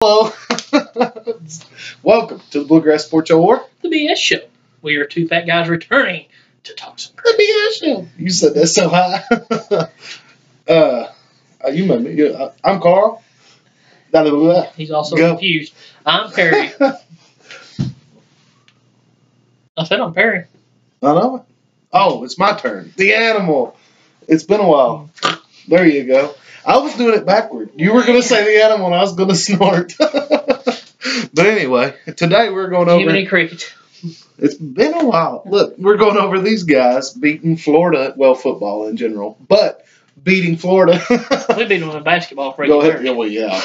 Hello. Welcome to the Bluegrass Sports Show, or The BS Show. We are two fat guys returning to talk some crap. the BS Show. You said that so high. You met me. I'm Carl. He's also Go. confused. I'm Perry. I said I'm Perry. I know. Oh, it's my turn. The animal. It's been a while. There you go. I was doing it backward. You were going to say the animal, and I was going to snort. But anyway, today we're going over. Jiminy Cricket. It's been a while. Look, we're going over these guys beating Florida. Well, football in general, but beating Florida. We beat them in basketball for Go ahead. Yeah, well, yeah.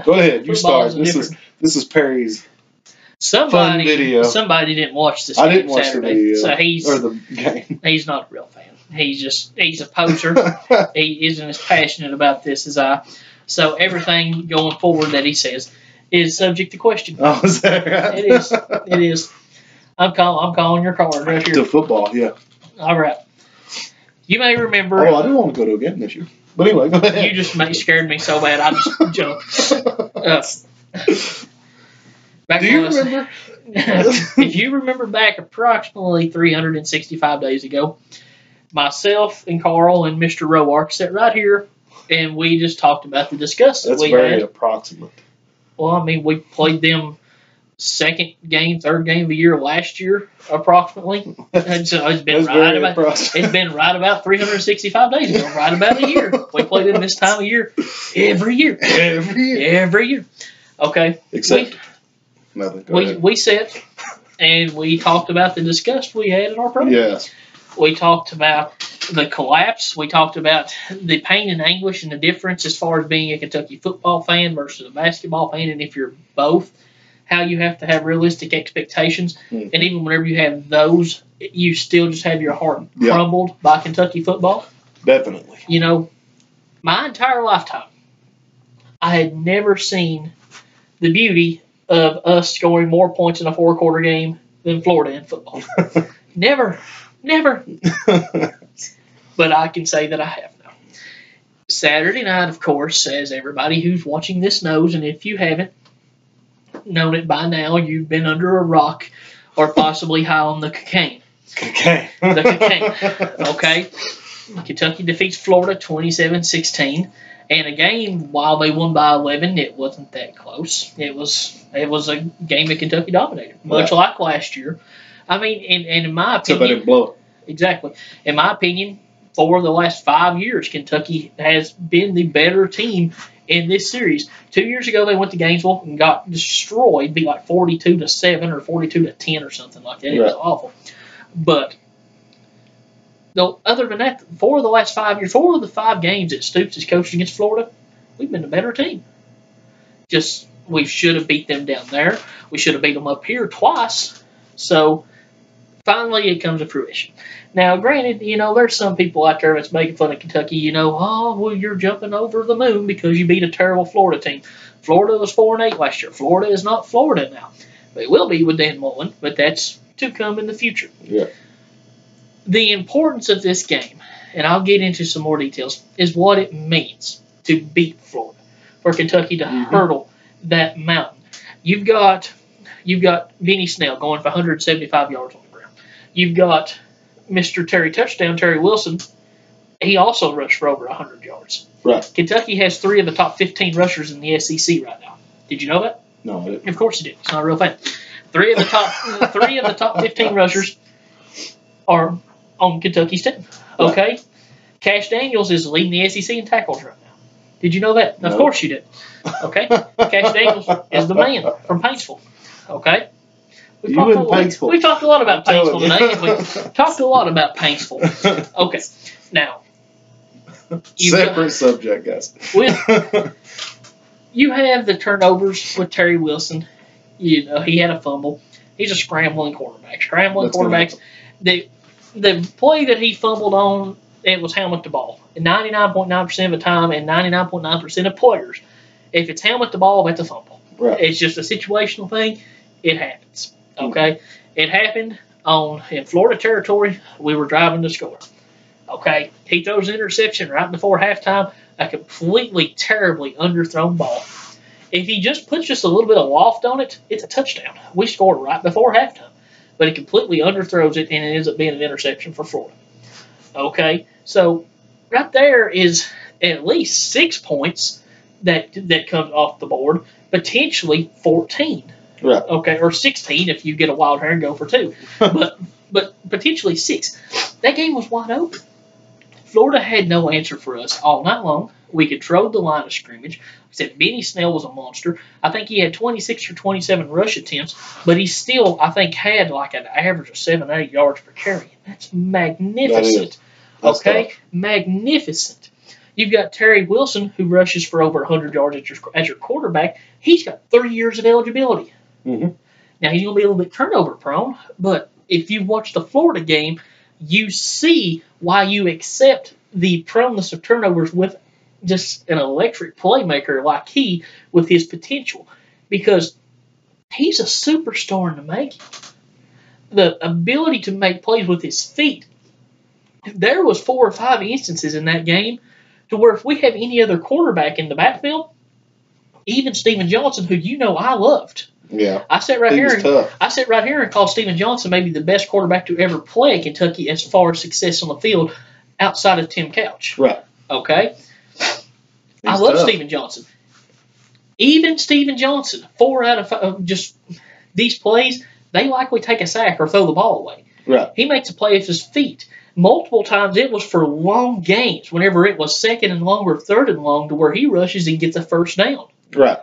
Go ahead. You start. This is Perry's fun video. Somebody didn't watch this. I didn't watch Saturday, the video. so the game. He's not a real fan. He's a poser. He isn't as passionate about this as I. So everything going forward that he says is subject to question. Oh, is that right? It is. It is. I'm calling your card right here. To football, yeah. All right. You may remember. Oh, I didn't want to go to a game this year. But anyway, go ahead. You just scared me so bad I just jumped. Do you remember? If you remember back approximately 365 days ago, myself and Carl and Mr. Roark sat right here and we just talked about the disgust that That's we very had. approximate. Well, I mean, we played them third game of the year last year, approximately. And so it's been right about 365 days ago, right about a year. We played them this time of year every year. Every year. Okay. Except nothing. We sat and we talked about the disgust we had in our program. Yes. We talked about the collapse. We talked about the pain and anguish and the difference as far as being a Kentucky football fan versus a basketball fan, and if you're both, how you have to have realistic expectations. Mm-hmm. And even whenever you have those, you still just have your heart crumbled by Kentucky football. Definitely. You know, my entire lifetime, I had never seen the beauty of us scoring more points in a four-quarter game than Florida in football. Never. But I can say that I have now. Saturday night, of course, as everybody who's watching this knows, and if you haven't known it by now, you've been under a rock or possibly high on the cocaine. Okay. The cocaine. Okay. Kentucky defeats Florida 27-16. And a game, while they won by 11, it wasn't that close. It was a game that Kentucky dominated, much like last year. I mean, and in my opinion, so they didn't blow it. Exactly. In my opinion, for the last 5 years, Kentucky has been the better team in this series. 2 years ago, they went to Gainesville and got destroyed, beat like 42-7 or 42-10 or something like that. It was awful. But other than that, for the last 5 years, 4 of the 5 games that Stoops has coached against Florida, we've been the better team. Just we should have beat them down there. We should have beat them up here twice. So finally, it comes to fruition. Now, granted, there's some people out there that's making fun of Kentucky. Oh, well, you're jumping over the moon because you beat a terrible Florida team. Florida was 4-8 last year. Florida is not Florida now. They will be with Dan Mullen, but that's to come in the future. Yeah. The importance of this game, and I'll get into some more details, is what it means to beat Florida, for Kentucky to hurdle that mountain. You've got Vinny Snell going for 175 yards on the ground. You've got Mr. Terry Touchdown, Terry Wilson. He also rushed for over 100 yards. Right. Kentucky has 3 of the top 15 rushers in the SEC right now. Did you know that? No, I didn't. Of course you did. He's not a real fan. 3 of the top 15 rushers are on Kentucky's team. Okay? Right. Cash Daniels is leading the SEC in tackles right now. Did you know that? No. Of course you did. Okay? Cash Daniels is the man from Paintsville. Okay? We talked a lot about Paintsville today. We talked a lot about Paintsville. Okay. Now, separate subject, guys. You have the turnovers with Terry Wilson. He had a fumble. He's a scrambling quarterback. The play that he fumbled on, it was helmet to ball. 99.9% of the time and 99.9% of players, if it's helmet to ball, that's a fumble. Right. It's just a situational thing. It happens. Okay? It happened in Florida territory. We were driving to score. Okay? He throws an interception right before halftime, a completely terribly underthrown ball. If he just puts just a little bit of loft on it, it's a touchdown. We scored right before halftime. But he completely underthrows it, and it ends up being an interception for Florida. Okay? So, right there is at least 6 points that comes off the board, potentially 14. Right. Okay, or 16 if you get a wild hair and go for 2. but potentially 6. That game was wide open. Florida had no answer for us all night long. We controlled the line of scrimmage. I said Benny Snell was a monster. I think he had 26 or 27 rush attempts, but he still, I think, had like an average of 7 or 8 yards per carry. That's magnificent. That's okay? tough. Magnificent. You've got Terry Wilson, who rushes for over 100 yards as your quarterback. He's got 3 years of eligibility. Mm-hmm. Now, he's going to be a little bit turnover prone, but if you watch the Florida game, you see why you accept the proneness of turnovers with just an electric playmaker like he with his potential, because he's a superstar in the making. The ability to make plays with his feet. There was 4 or 5 instances in that game to where if we have any other quarterback in the backfield, even Steven Johnson, who you know I loved. Yeah. I sat right here and called Steven Johnson maybe the best quarterback to ever play at Kentucky as far as success on the field outside of Tim Couch. Right. Okay? I He's love tough. Steven Johnson. Even Steven Johnson, 4 out of 5, just these plays, they likely take a sack or throw the ball away. Right. He makes a play with his feet. Multiple times it was for long gains, whenever it was 2nd and long or 3rd and long, to where he rushes and gets a first down. Right.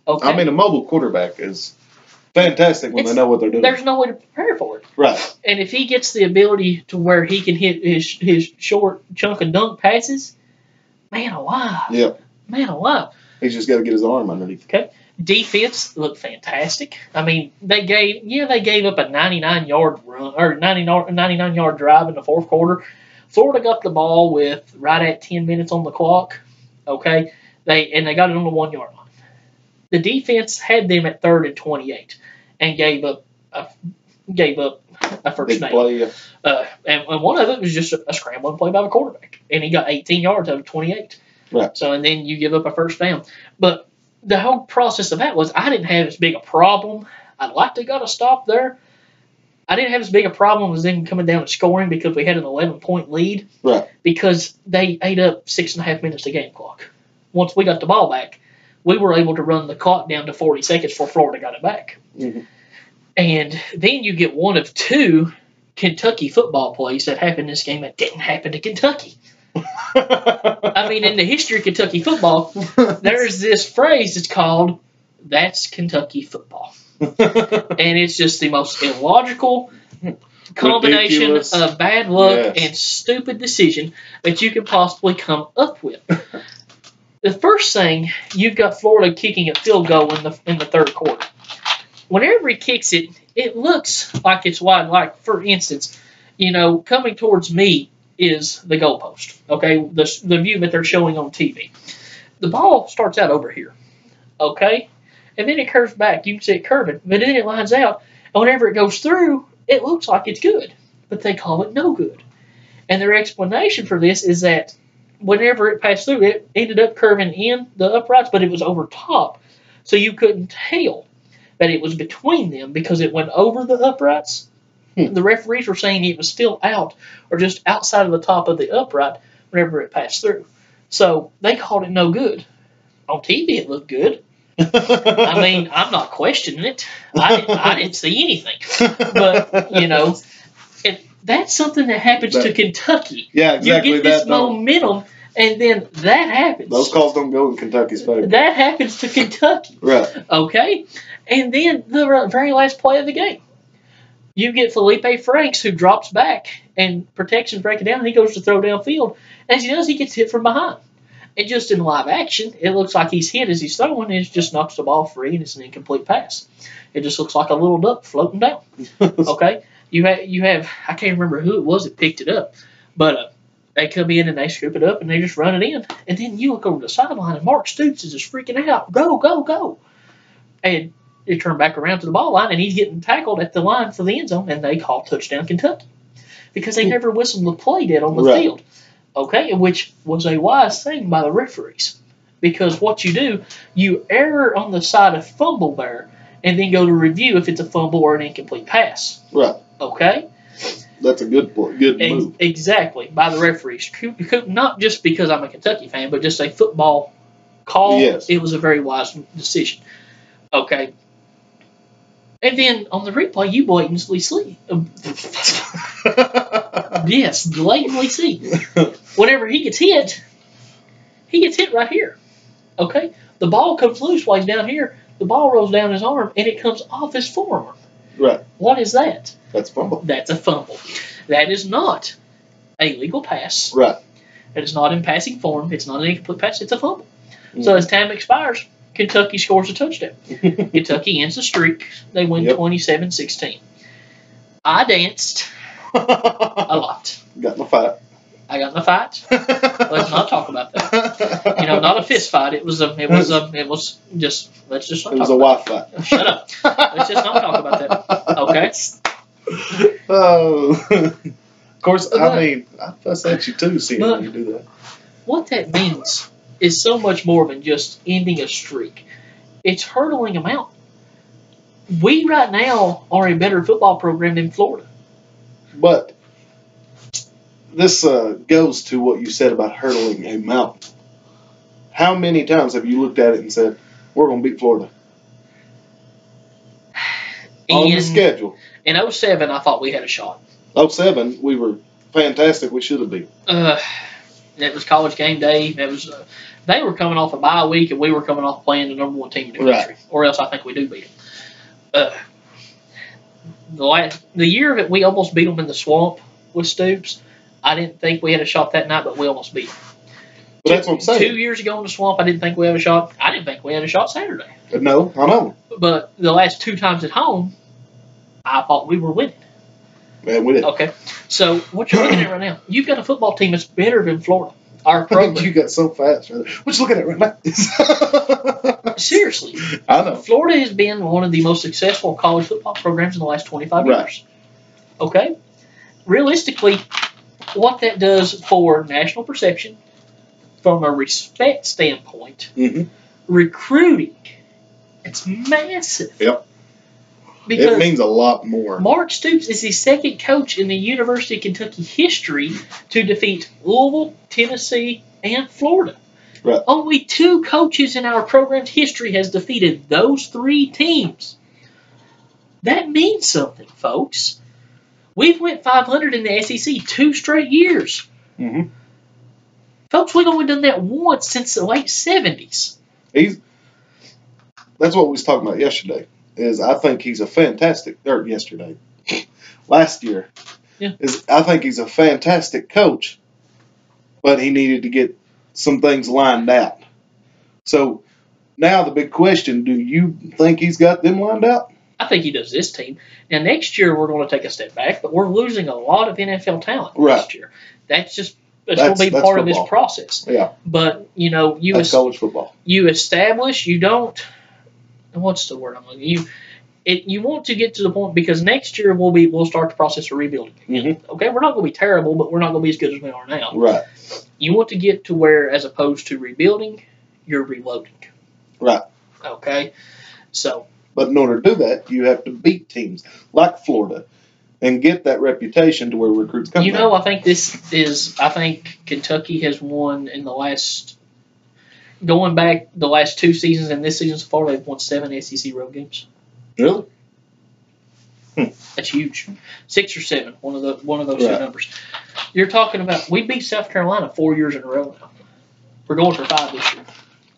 Okay? I mean, a mobile quarterback is fantastic when they know what they're doing. There's no way to prepare for it. Right. And if he gets the ability to where he can hit his short chunk of dunk passes, man alive. Yep. Man alive. He's just got to get his arm underneath. Okay. Defense looked fantastic. I mean, they gave up a 99-yard run or 99-yard drive in the 4th quarter. Florida got the ball with right at 10 minutes on the clock. Okay. They got it on the 1-yard line. The defense had them at 3rd and 28 and gave up a first Big down. play. And one of it was just a scrambling play by the quarterback, and he got 18 yards out of 28. Right. So, and then you give up a first down. But the whole process of that was I didn't have as big a problem. I'd like to got a stop there. I didn't have as big a problem as them coming down and scoring because we had an 11-point lead. Right. Because they ate up 6.5 minutes of game clock. Once we got the ball back, we were able to run the clock down to 40 seconds before Florida got it back. Mm-hmm. And then you get one of 2 Kentucky football plays that happened in this game that didn't happen to Kentucky. I mean, in the history of Kentucky football, there's this phrase that's called, "That's Kentucky football." And it's just the most illogical combination Ridiculous. of bad luck Yes. and stupid decision that you could possibly come up with. The first thing, you've got Florida kicking a field goal in the 3rd quarter. Whenever he kicks it, it looks like it's wide. Like, for instance, coming towards me is the goalpost, okay, the view that they're showing on TV. The ball starts out over here, okay, and then it curves back. You can see it curving, but then it lines out, and whenever it goes through, it looks like it's good, but they call it no good. And their explanation for this is that whenever it passed through, it ended up curving in the uprights, but it was over top, so you couldn't tell that it was between them because it went over the uprights. The referees were saying it was still out or just outside of the top of the upright whenever it passed through. So they called it no good. On TV, it looked good. I mean, I'm not questioning it. I didn't see anything. But, that's something that happens to Kentucky. Yeah, exactly. You get this momentum, and then that happens. Those calls don't go in Kentucky's favor. That happens to Kentucky. Right. Okay? And then the very last play of the game. You get Felipe Franks, who drops back, and protections break it down, and he goes to throw downfield. As he does, he gets hit from behind. And just in live action, it looks like he's hit as he's throwing, and it just knocks the ball free, and it's an incomplete pass. It just looks like a little duck floating down. Okay? You have I can't remember who it was that picked it up, but they come in and they scoop it up, and they just run it in. And then you look over the sideline, and Mark Stoops is just freaking out. Go, go, go. And you turn back around to the ball line, and he's getting tackled at the line for the end zone, and they call touchdown Kentucky because they never whistled the play dead on the field. Okay, which was a wise thing by the referees. Because what you do, you err on the side of fumble there, and then go to review if it's a fumble or an incomplete pass. Right. Okay? That's a good move. Exactly, by the referees. Not just because I'm a Kentucky fan, but just a football call. Yes. It was a very wise decision. Okay? And then on the replay, you blatantly see. Yes, blatantly see. Whenever he gets hit right here. Okay? The ball comes loose while he's down here. The ball rolls down his arm, and it comes off his forearm. Right. What is that? That's a fumble. That's a fumble. That is not a legal pass. Right. It is not in passing form. It's not an incomplete pass. It's a fumble. So as time expires, Kentucky scores a touchdown. Kentucky ends the streak. They win 27-16. I danced a lot. Got in the fight. I got in a fight. Let's not talk about that. Not a fist fight. It was just. Let's just not. It was talk a about wife fight. Shut up. Let's just not talk about that. Okay. Oh. Of course. I fuss at you too, seeing when you do that. What that means is so much more than just ending a streak. It's hurdling them out. We right now are a better football program than Florida. But this goes to what you said about hurdling a mountain. How many times have you looked at it and said, we're going to beat Florida? On the schedule. In 2007, I thought we had a shot. 2007, we were fantastic. We should have beat. It was college game day. It was they were coming off a bye week, and we were coming off playing the number one team in the country. Or else I think we do beat them. The year that we almost beat them in the swamp with Stoops, I didn't think we had a shot that night, but we almost beat them. But that's what I'm saying. 2 years ago in the swamp, I didn't think we had a shot. I didn't think we had a shot Saturday. No, I know. But the last 2 times at home, I thought we were winning. Man, we did. Okay. So what you're looking at right now, you've got a football team that's better than Florida. Our program. You got so fast. Right? What you looking at right now? Seriously. I know. Florida has been one of the most successful college football programs in the last 25 years. Right. Okay? Realistically, what that does for national perception, from a respect standpoint, recruiting, it's massive. Yep. Because it means a lot more. Mark Stoops is the second coach in the University of Kentucky history to defeat Louisville, Tennessee, and Florida. Right. Only 2 coaches in our program's history has defeated those 3 teams. That means something, folks. We've went 500 in the SEC 2 straight years. Mm-hmm. Folks, we've only done that once since the late 70s. That's what we was talking about yesterday. I think he's a fantastic, last year. Yeah. I think he's a fantastic coach, but he needed to get some things lined out. So now the big question, do you think he's got them lined out? I think he does this team. Now, next year, we're going to take a step back, but we're losing a lot of NFL talent next year. That's going to be part of this process. Yeah. But, that's college football. You establish, you don't, what's the word I'm looking at? You want to get to the point, because next year we'll start the process of rebuilding. Mm-hmm. Okay, we're not going to be terrible, but we're not going to be as good as we are now. Right. You want to get to where, as opposed to rebuilding, you're reloading. Right. Okay? So. But in order to do that, you have to beat teams like Florida and get that reputation to where recruits come from. I think Kentucky has won in the last, going back the last 2 seasons and this season so far, they've won 7 SEC road games. Really? That's huge. 6 or 7, one of those 2 numbers. You're talking about, we beat South Carolina 4 years in a row now. We're going for 5 this year.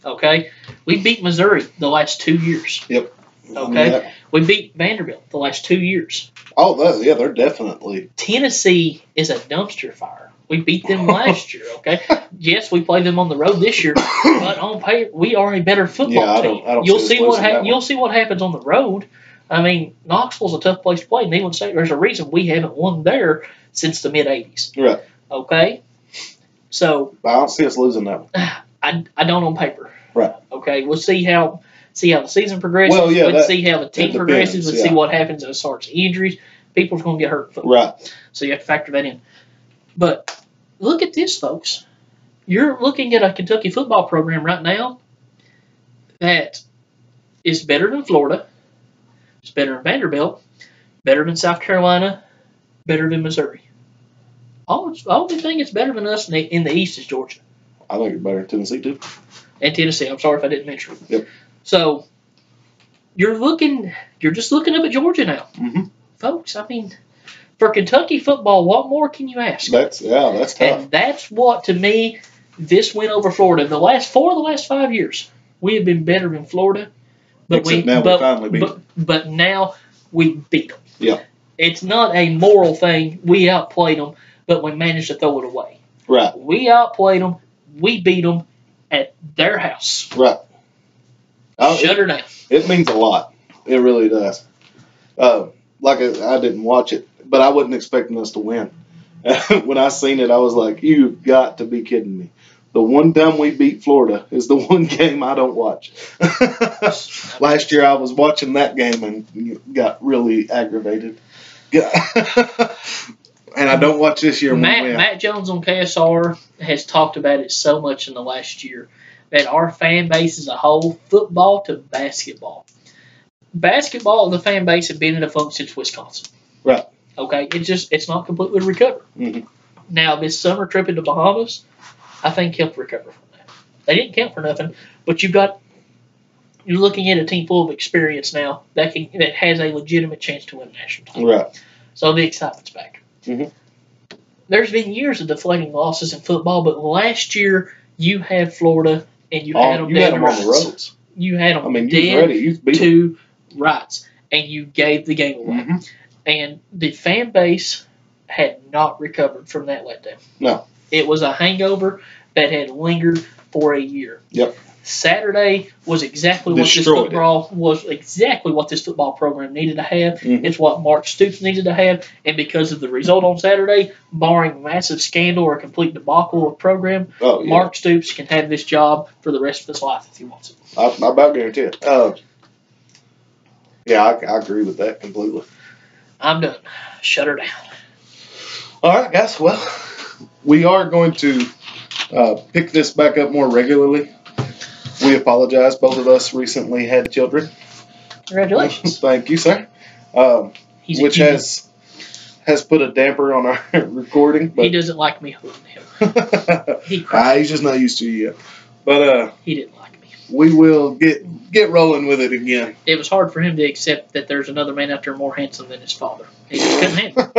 Okay? We beat Missouri the last 2 years. Yep. Okay? Yeah. We beat Vanderbilt the last 2 years. Oh, yeah, they're definitely. Tennessee is a dumpster fire. We beat them last year, okay? Yes, we played them on the road this year, but on paper, we are a better football team. I don't You'll see what happens on the road. I mean, Knoxville's a tough place to play. Neyland State, there's a reason we haven't won there since the mid-'80s. Right. Okay? So. I don't see us losing that one. I don't on paper. Right. Okay, we'll see how the season progresses. Well, yeah, let's see how the team progresses. Let's see what happens as far as injuries. People's going to get hurt in football. Right. So you have to factor that in. But look at this, folks. you're looking at a Kentucky football program right now that is better than Florida, it's better than Vanderbilt, better than South Carolina, better than Missouri. Only thing that's better than us in the East is Georgia. I think it's better than Tennessee, too. And Tennessee. I'm sorry if I didn't mention it. Yep. So, you're just looking up at Georgia now. Mm-hmm. Folks, I mean, for Kentucky football, what more can you ask? That's tough. And that's what, to me, this win over Florida. The last 5 years, we have been better than Florida. But we finally beat them. But now we beat them. Yeah. It's not a moral thing. We outplayed them, but we managed to throw it away. Right. We outplayed them. We beat them at their house. Right. Shut her down. It means a lot. It really does. Like I didn't watch it, but I wasn't expecting us to win. When I seen it, I was like, "You've got to be kidding me!" The one time we beat Florida is the one game I don't watch. Last year I was watching that game and got really aggravated. And I don't watch this year. Matt Jones on KSR has talked about it so much in the last year that our fan base as a whole, football to basketball. Basketball, the fan base have been in a funk since Wisconsin. Right. Okay? It's not completely recovered. Mm-hmm. Now, this summer trip into Bahamas, I think helped recover from that. They didn't count for nothing, but you're looking at a team full of experience now that has a legitimate chance to win a national title. Right. So the excitement's back. Mm-hmm. There's been years of deflating losses in football, but last year you had Florida and you had them dead to rights. On the roads. You had them dead to rights, and you gave the game away. Mm-hmm. And the fan base had not recovered from that letdown. No. It was a hangover that had lingered for a year. Yep. Saturday was exactly what this football program needed to have. Mm-hmm. It's what Mark Stoops needed to have, and because of the result on Saturday, barring massive scandal or complete debacle of program, Mark Stoops can have this job for the rest of his life if he wants it. I about guarantee it. I agree with that completely. I'm done. Shut her down. All right, guys. Well, we are going to pick this back up more regularly. We apologize. Both of us recently had children. Congratulations. Thank you, sir. Which has put a damper on our recording. But he doesn't like me holding him. He's just not used to you yet. But he didn't like me. We will get rolling with it again. It was hard for him to accept that there's another man out there more handsome than his father. He just couldn't handle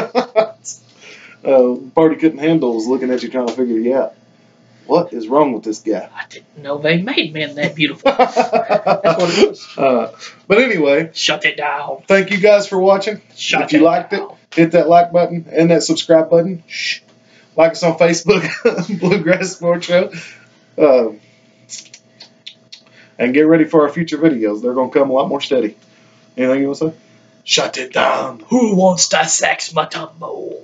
it. Party couldn't handle was looking at you trying to figure you out. What is wrong with this guy? I didn't know they made men that beautiful. That's what it was. But anyway. Shut it down. Thank you guys for watching. If you liked it, hit that like button and that subscribe button. Shh. Like us on Facebook, Bluegrass Sports Show. And get ready for our future videos. They're going to come a lot more steady. Anything you want to say? Shut it down. Who wants to sex my tumbo?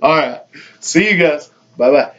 All right. See you guys. Bye-bye.